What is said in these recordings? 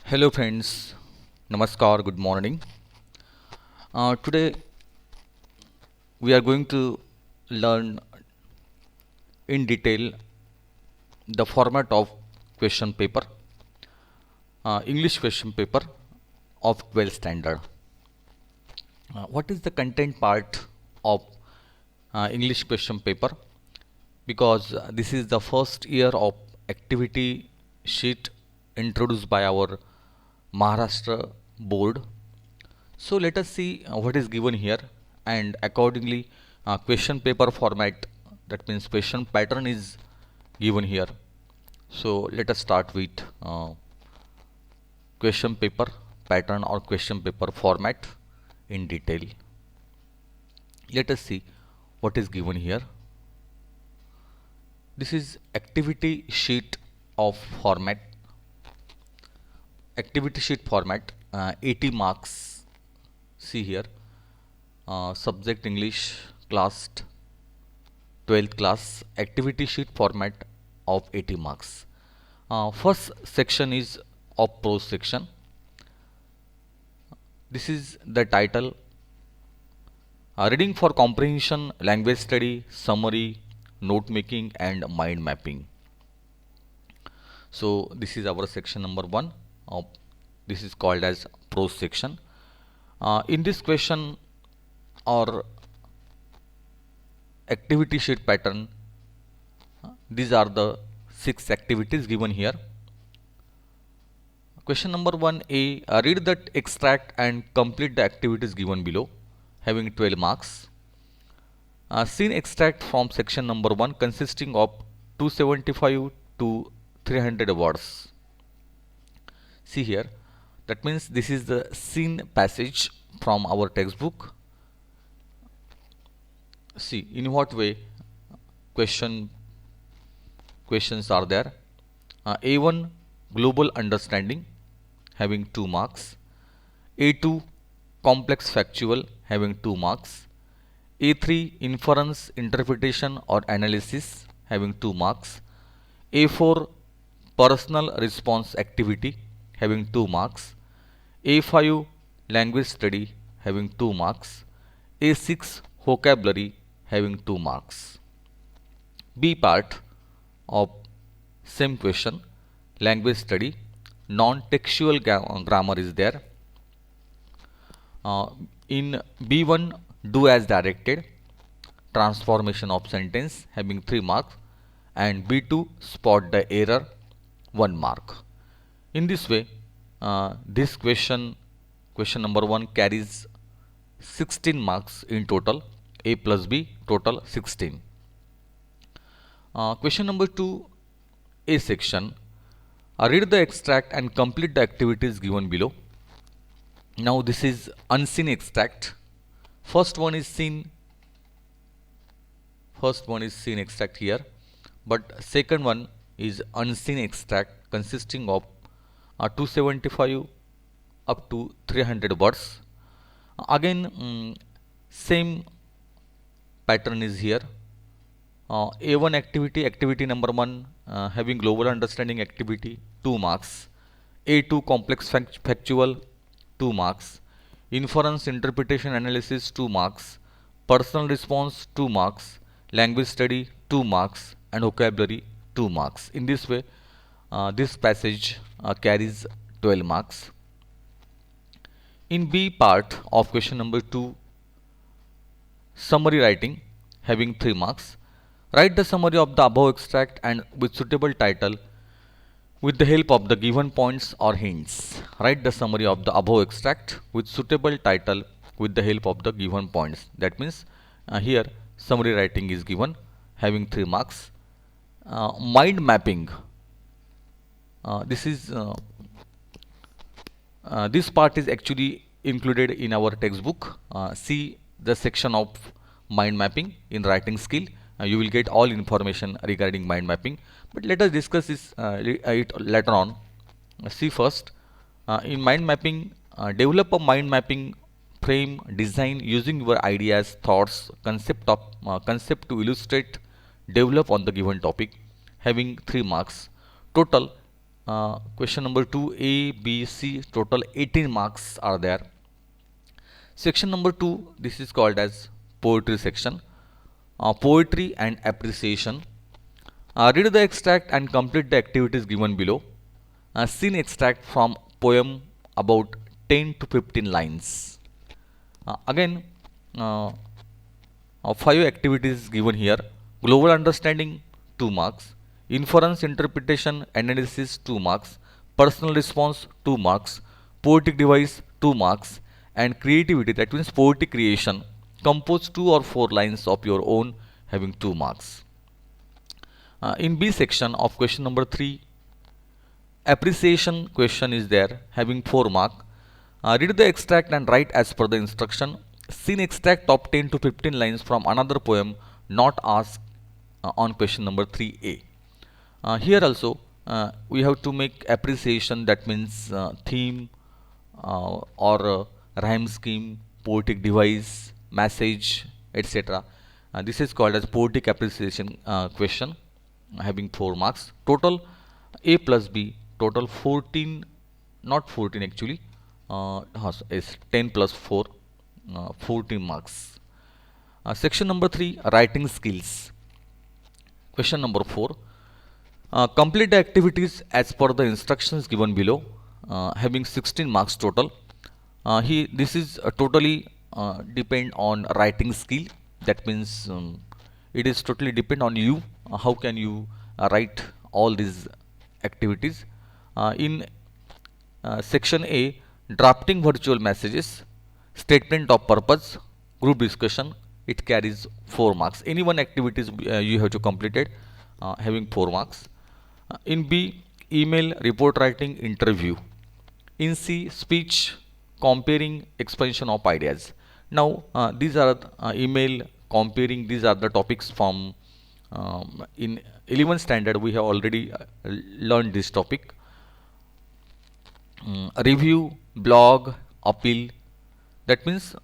Hello friends, Namaskar, good morning. Today we are going to learn in detail the format of question paper, English question paper of 12th standard. What is the content part of English question paper? Because this is the first year of activity sheet introduced by our Maharashtra board. So let us see what is given here, and accordingly question paper format, that means question pattern is given here. So let us start with question paper pattern or question paper format in detail. Let us see what is given here. This is activity sheet of format. Activity sheet format, 80 marks. See here, subject English, class 12th class, activity sheet format of 80 marks. First section is of prose section. This is the title, reading for comprehension, language study, summary, note making and mind mapping. So this is our section number 1. This is called as prose section. In this question or activity sheet pattern, these are the 6 activities given here. Question number 1A, read the extract and complete the activities given below, having 12 marks. Scene extract from section number 1 consisting of 275 to 300 words. See here, that means this is the scene passage from our textbook. See in what way questions are there. A1, global understanding, having 2 marks. A2, complex factual, having 2 marks. A3, inference, interpretation or analysis, having 2 marks. A4, personal response activity, having 2 marks. A5, language study, having 2 marks. A6, vocabulary, having 2 marks. B part of same question, language study, non-textual grammar is there. In B1, do as directed, transformation of sentence, having 3 marks, and B2, spot the error, 1 mark. In this way, this question number 1 carries 16 marks in total. A plus B, total 16. Question number 2, A section. Read the extract and complete the activities given below. Now this is unseen extract. First one is seen extract here, but second one is unseen extract consisting of 275 up to 300 words. Again, same pattern is here. A1 activity number 1, having global understanding activity, 2 marks. A2, complex factual, 2 marks. Inference, interpretation, analysis, 2 marks. Personal response, 2 marks. Language study, 2 marks. And vocabulary, 2 marks. In this way, this passage carries 12 marks. In B part of question number 2, summary writing, having 3 marks. Write the summary of the above extract and with suitable title with the help of the given points or hints. Write the summary of the above extract with suitable title with the help of the given points. That means here summary writing is given, having 3 marks. Mind mapping. This part is actually included in our textbook. See the section of mind mapping in writing skill. You will get all information regarding mind mapping, but let us discuss this later on. See first, in mind mapping, develop a mind mapping frame design using your ideas, thoughts, concept to illustrate, develop on the given topic, having 3 marks. Total Question number 2, A, B, C, total 18 marks are there. Section number 2, this is called as poetry section. Poetry and appreciation. Read the extract and complete the activities given below. Scene extract from poem about 10 to 15 lines. Again, uh, 5 activities given here. Global understanding 2 marks. Inference, interpretation, analysis 2 marks. Personal response 2 marks. Poetic device 2 marks. And creativity, that means poetic creation. Compose 2 or 4 lines of your own having 2 marks. In B section of question number 3, appreciation question is there having 4 mark. Read the extract and write as per the instruction. Scene extract of 10 to 15 lines from another poem not asked on question number 3A. Here also we have to make appreciation, that means theme or rhyme scheme, poetic device, message, etc. This is called as poetic appreciation question having 4 marks. Total A plus B, total 14, not 14 actually, is 10 plus 4, 14 marks. Section number 3, writing skills. Question number 4, complete the activities as per the instructions given below, having 16 marks total. This is totally depend on writing skill. That means it is totally depend on you. How can you write all these activities? In section A, drafting virtual messages, statement of purpose, group discussion, it carries 4 marks. Any one activities you have to complete it having 4 marks. In B, email, report writing, interview. In C, speech, comparing, expansion of ideas. Now these are email, comparing, these are the topics from in 11th standard we have already learned this topic. Review, blog, appeal, that means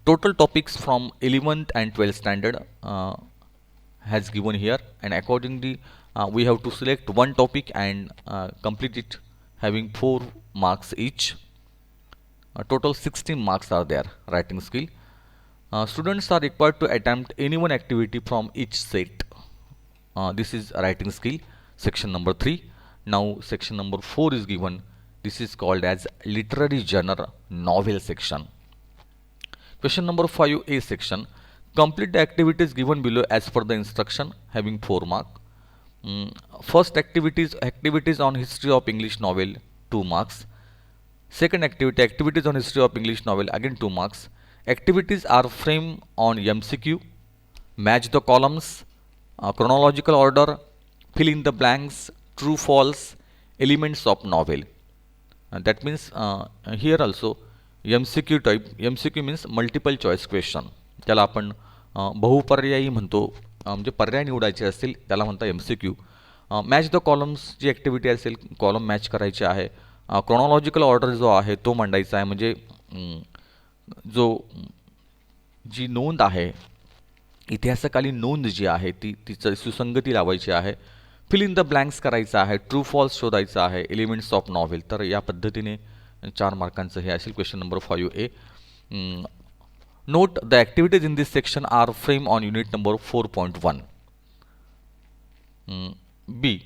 total topics from 11th and 12th standard has given here, and accordingly we have to select one topic and complete it having 4 marks each. Total 16 marks are there. Writing skill. Students are required to attempt any one activity from each set. This is writing skill, section number 3. Now section number 4 is given. This is called as literary genre, novel section. Question number 5A section. Complete the activities given below as per the instruction having 4 mark. First activities on history of English novel, 2 marks. Second activity, activities on history of English novel, again 2 marks. Activities are framed on MCQ, match the columns, chronological order, fill in the blanks, true false, elements of novel. That means here also MCQ type, MCQ means multiple choice question, त्याला आपण बहुपर्यायी म्हणतो, म्हणजे पर्याय निवडायचे असतील त्याला म्हणता MCQ. Match the columns जी activity असेल, कॉलम मॅच करायचे आहे. क्रोनॉलॉजिकल ऑर्डर जो आहे तो मांडायचा आहे, म्हणजे जी नोंद आहे, इतिहासकालीन नोंद जी आहे तिचं सुसंगती लावायची आहे. फिल इन द ब्लँक्स करायचं आहे, ट्रू फॉल्स शोधायचं आहे, एलिमेंट्स ऑफ नॉव्हेल. तर या पद्धतीने 4 मार्कांचं हे असेल question number 5A. Note the activities in this section are frame on unit number 4.1. B.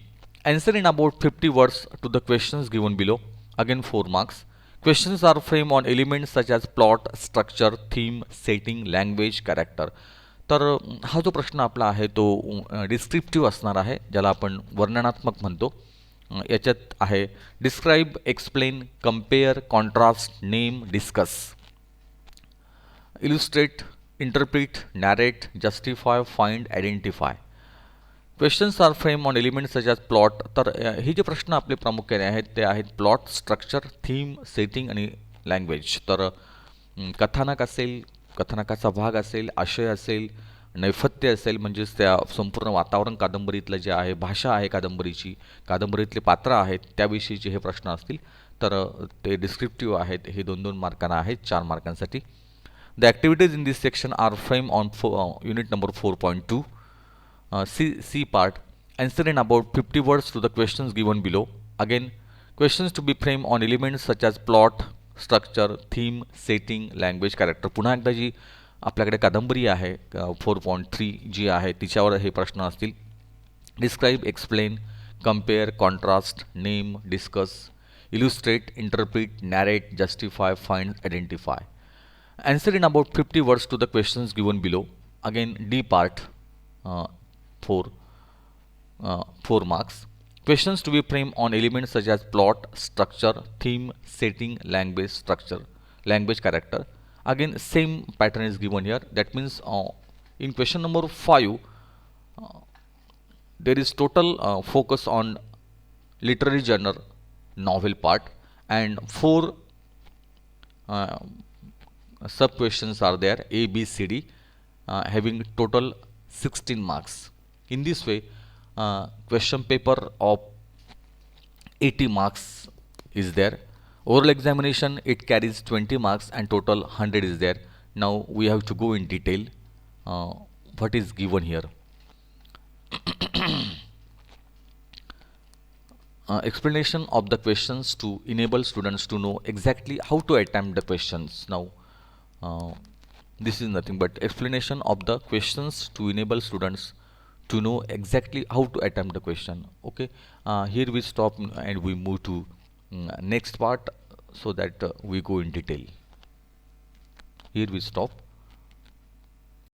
Answer in about 50 words to the questions given below. Again 4 marks. Questions are framed on elements such as plot, structure, theme, setting, language, character. तर हा जो प्रश्न आपला आहे तो descriptive असणार आहे, ज्याला आपण वर्णनात्मक म्हणतो. याच्यात आहे describe, explain, compare, contrast, name, discuss, illustrate, interpret, narrate, justify, find, identify. Questions are frame on elements such as plot. तर हे जे प्रश्न आपले प्रामुख्याने आहेत ते आहेत प्लॉट, स्ट्रक्चर, थीम, सेटिंग आणि लँग्वेज. तर कथानक असेल, कथानकाचा भाग असेल, आशय असेल, नैपथ्य असेल, म्हणजेच त्या संपूर्ण वातावरण कादंबरीतलं जे आहे, भाषा आहे कादंबरीची, कादंबरीतले पात्र आहेत त्याविषयीचे हे प्रश्न असतील. तर ते डिस्क्रिप्टिव्ह आहेत, हे 2-2 मार्कांना आहेत, 4 मार्कांसाठी. The activities in this section are frame on unit number 4.2. C part. Answer in about 50 words to the questions given below. Again, questions to be framed on elements such as plot, structure, theme, setting, language, character. पुन्हा एकदा जी आपल्याकडे कादंबरी आहे 4.3 जी आहे तिच्यावर हे प्रश्न असतील. Describe, explain, compare, contrast, name, discuss, illustrate, interpret, narrate, justify, find, identify. Answer in about 50 words to the questions given below. Again, D part, uh, 4, 4 marks. Questions to be framed on elements such as plot, structure, theme, setting, language, structure, language, character. Again, same pattern is given here. That means in question number 5, there is total focus on literary genre, novel part, and 4 uh, sub questions are there, A, B, C, D, having total 16 marks. In this way, question paper of 80 marks is there. Oral examination, it carries 20 marks and total 100 is there. Now we have to go in detail what is given here. Explanation of the questions to enable students to know exactly how to attempt the questions. Now this is nothing but explanation of the questions to enable students to know exactly how to attempt the question. Okay, here we stop and we move to next part so that we go in detail. Here we stop.